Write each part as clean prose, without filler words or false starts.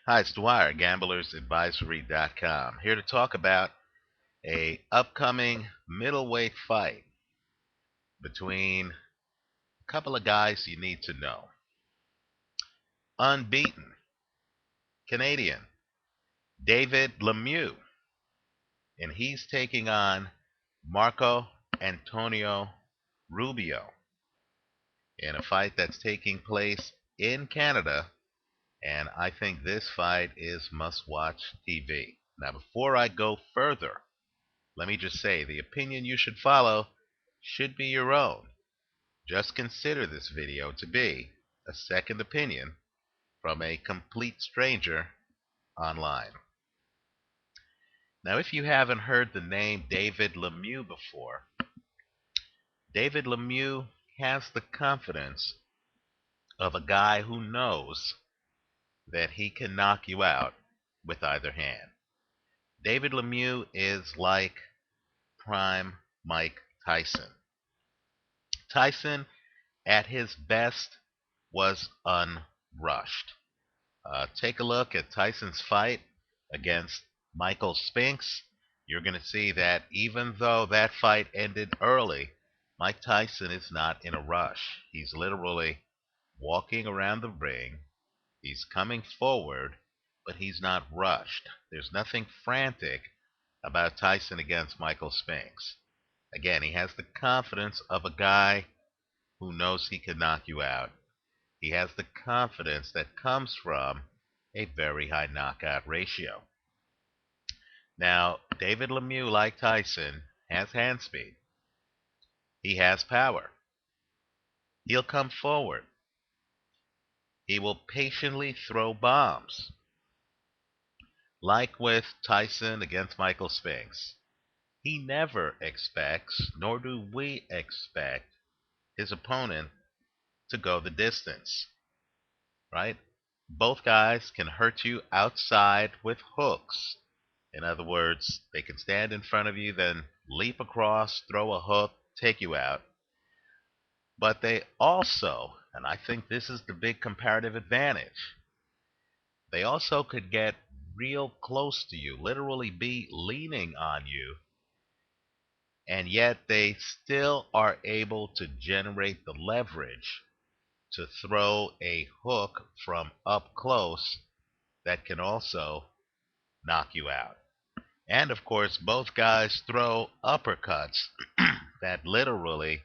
Hi, it's Dwyer, gamblersadvisory.com. Here to talk about a upcoming middleweight fight between a couple of guys you need to know. Unbeaten Canadian David Lemieux, and he's taking on Marco Antonio Rubio in a fight that's taking place in Canada, and I think this fight is must-watch TV. Now, before I go further, let me just say the opinion you should follow should be your own. Just consider this video to be a second opinion from a complete stranger online. Now, if you haven't heard the name David Lemieux before, David Lemieux has the confidence of a guy who knows that he can knock you out with either hand. David Lemieux is like prime Mike Tyson. Tyson, at his best, was unrushed. Take a look at Tyson's fight against Michael Spinks. You're going to see that even though that fight ended early, Mike Tyson is not in a rush. He's literally walking around the ring. He's coming forward, but he's not rushed. There's nothing frantic about Tyson against Michael Spinks. Again, he has the confidence of a guy who knows he can knock you out. He has the confidence that comes from a very high knockout ratio. Now, David Lemieux, like Tyson, has hand speed. He has power. He'll come forward. He will patiently throw bombs. Like with Tyson against Michael Spinks, he never expects, nor do we expect, his opponent to go the distance, right? Both guys can hurt you outside with hooks. In other words, they can stand in front of you, then leap across, throw a hook, take you out. But they also, and I think this is the big comparative advantage, they also could get real close to you, literally be leaning on you, and yet they still are able to generate the leverage to throw a hook from up close that can also knock you out. And of course, both guys throw uppercuts that literally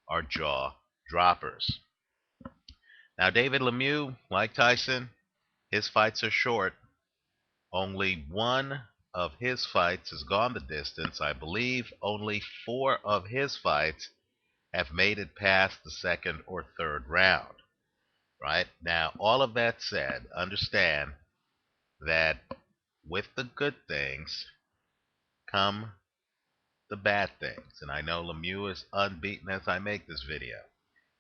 are jaw droppers. Now, David Lemieux, like Tyson, his fights are short. Only one of his fights has gone the distance. I believe only 4 of his fights have made it past the second or third round. Right? Now, all of that said, understand that with the good things come the bad things. And I know Lemieux is unbeaten as I make this video.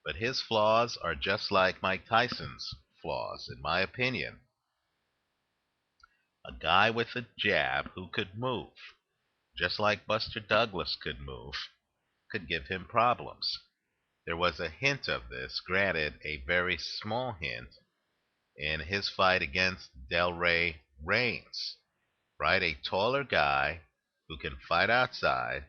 But his flaws are just like Mike Tyson's flaws, in my opinion. A guy with a jab who could move, just like Buster Douglas could move, could give him problems. There was a hint of this, granted a very small hint, in his fight against Delray Reigns, right? A taller guy who can fight outside,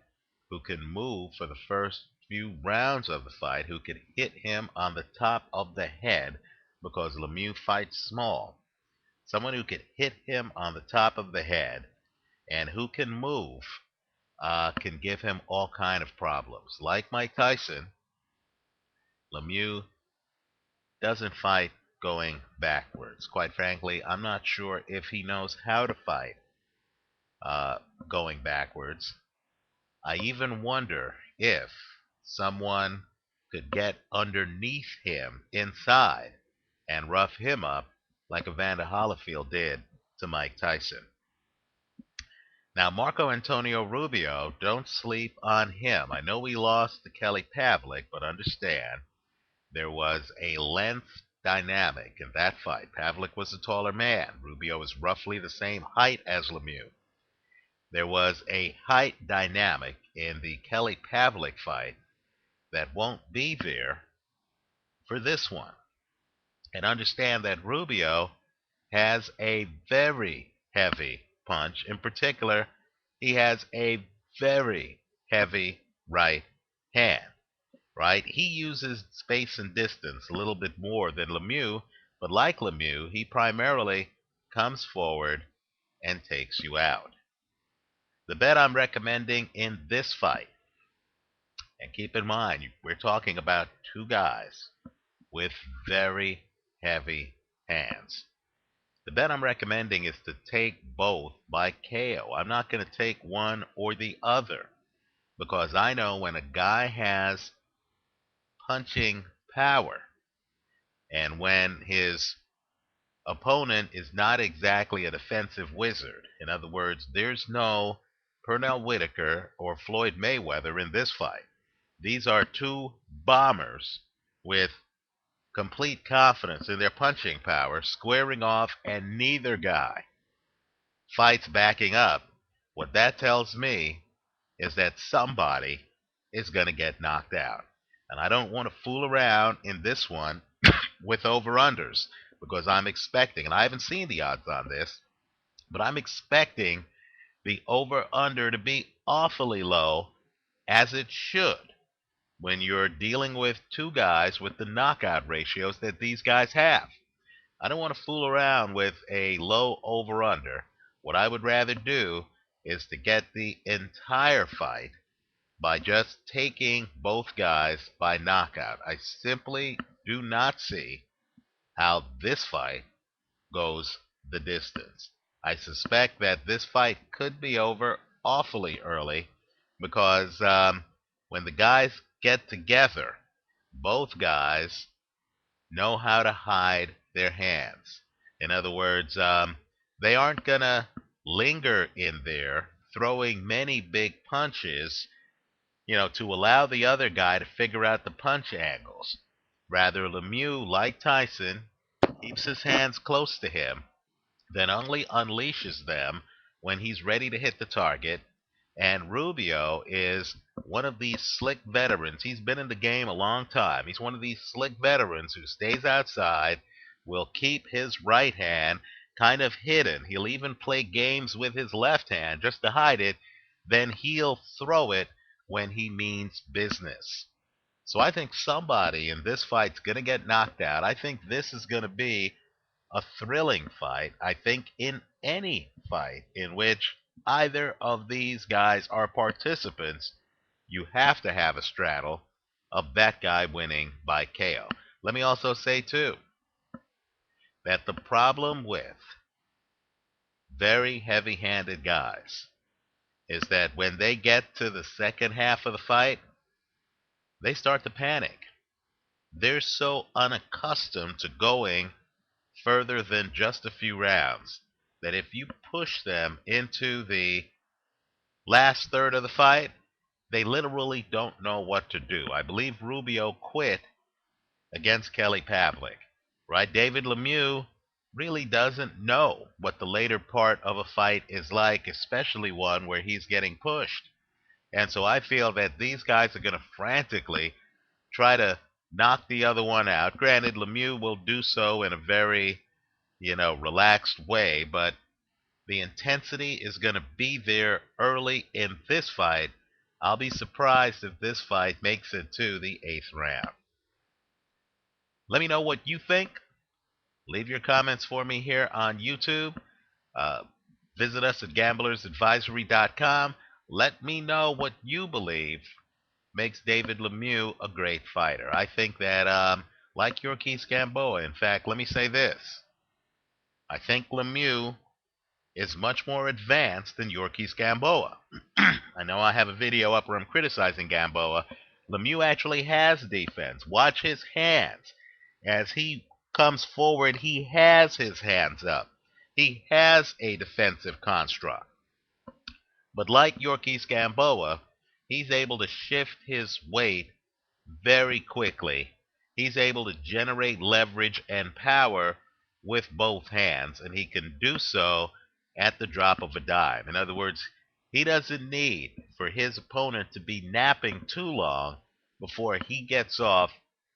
who can move for the first few rounds of the fight, who can hit him on the top of the head because Lemieux fights small. Someone who can hit him on the top of the head and who can move can give him all kind of problems. Like Mike Tyson, Lemieux doesn't fight going backwards. Quite frankly, I'm not sure if he knows how to fight going backwards. I even wonder if someone could get underneath him inside and rough him up like Evander Holyfield did to Mike Tyson. Now, Marco Antonio Rubio, don't sleep on him. I know we lost to Kelly Pavlik, but understand there was a length dynamic in that fight. Pavlik was a taller man. Rubio is roughly the same height as Lemieux. There was a height dynamic in the Kelly Pavlik fight that won't be there for this one. And understand that Rubio has a very heavy punch. In particular, he has a very heavy right hand, right? He uses space and distance a little bit more than Lemieux, but like Lemieux, he primarily comes forward and takes you out. The bet I'm recommending in this fight, and keep in mind, we're talking about two guys with very heavy hands. The bet I'm recommending is to take both by KO. I'm not going to take one or the other because I know when a guy has punching power and when his opponent is not exactly a defensive wizard. In other words, there's no Pernell Whitaker or Floyd Mayweather in this fight. These are two bombers with complete confidence in their punching power, squaring off, and neither guy fights backing up. What that tells me is that somebody is going to get knocked out. And I don't want to fool around in this one with over-unders because I'm expecting, and I haven't seen the odds on this, but I'm expecting the over-under to be awfully low, as it should, when you're dealing with two guys with the knockout ratios that these guys have. I don't want to fool around with a low over-under. What I would rather do is to get the entire fight by just taking both guys by knockout. I simply do not see how this fight goes the distance. I suspect that this fight could be over awfully early because when the guys get together, both guys know how to hide their hands. In other words, they aren't going to linger in there throwing many big punches, to allow the other guy to figure out the punch angles. Rather, Lemieux, like Tyson, keeps his hands close to him, then only unleashes them when he's ready to hit the target. And Rubio is one of these slick veterans. He's been in the game a long time. He's one of these slick veterans who stays outside, will keep his right hand kind of hidden. He'll even play games with his left hand just to hide it. Then he'll throw it when he means business. So I think somebody in this fight's going to get knocked out. I think this is going to be a thrilling fight. I think in any fight in which either of these guys are participants, you have to have a straddle of that guy winning by KO. Let me also say, too, that the problem with very heavy-handed guys is that when they get to the second half of the fight, they start to panic. They're so unaccustomed to going further than just a few rounds that if you push them into the last third of the fight, they literally don't know what to do. I believe Rubio quit against Kelly Pavlik, right? David Lemieux really doesn't know what the later part of a fight is like, especially one where he's getting pushed. And so I feel that these guys are going to frantically try to knock the other one out. Granted, Lemieux will do so in a very, relaxed way, but the intensity is going to be there early in this fight. I'll be surprised if this fight makes it to the 8th round. Let me know what you think. Leave your comments for me here on YouTube. Uh, Visit us at gamblersadvisory.com. Let me know what you believe makes David Lemieux a great fighter. I think that, like Yorkis Gamboa, in fact, let me say this. I think Lemieux is much more advanced than Yorkis Gamboa. I know I have a video up where I'm criticizing Gamboa. Lemieux actually has defense. Watch his hands. As he comes forward, he has his hands up. He has a defensive construct. But like Yorkis Gamboa, he's able to shift his weight very quickly. He's able to generate leverage and power with both hands, and he can do so at the drop of a dime. In other words, he doesn't need for his opponent to be napping too long before he gets off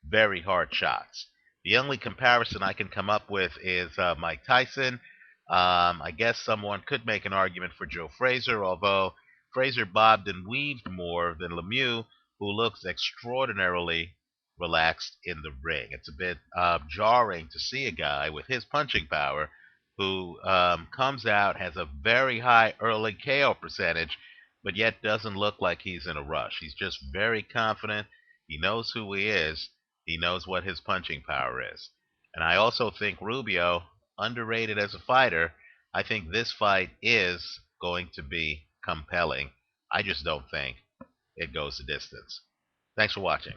very hard shots. The only comparison I can come up with is Mike Tyson. I guess someone could make an argument for Joe Frazier, although Frazier bobbed and weaved more than Lemieux, who looks extraordinarily relaxed in the ring. It's a bit jarring to see a guy with his punching power who comes out, has a very high early KO percentage, but yet doesn't look like he's in a rush. He's just very confident. He knows who he is. He knows what his punching power is. And I also think Rubio, underrated as a fighter, I think this fight is going to be compelling. I just don't think it goes the distance. Thanks for watching.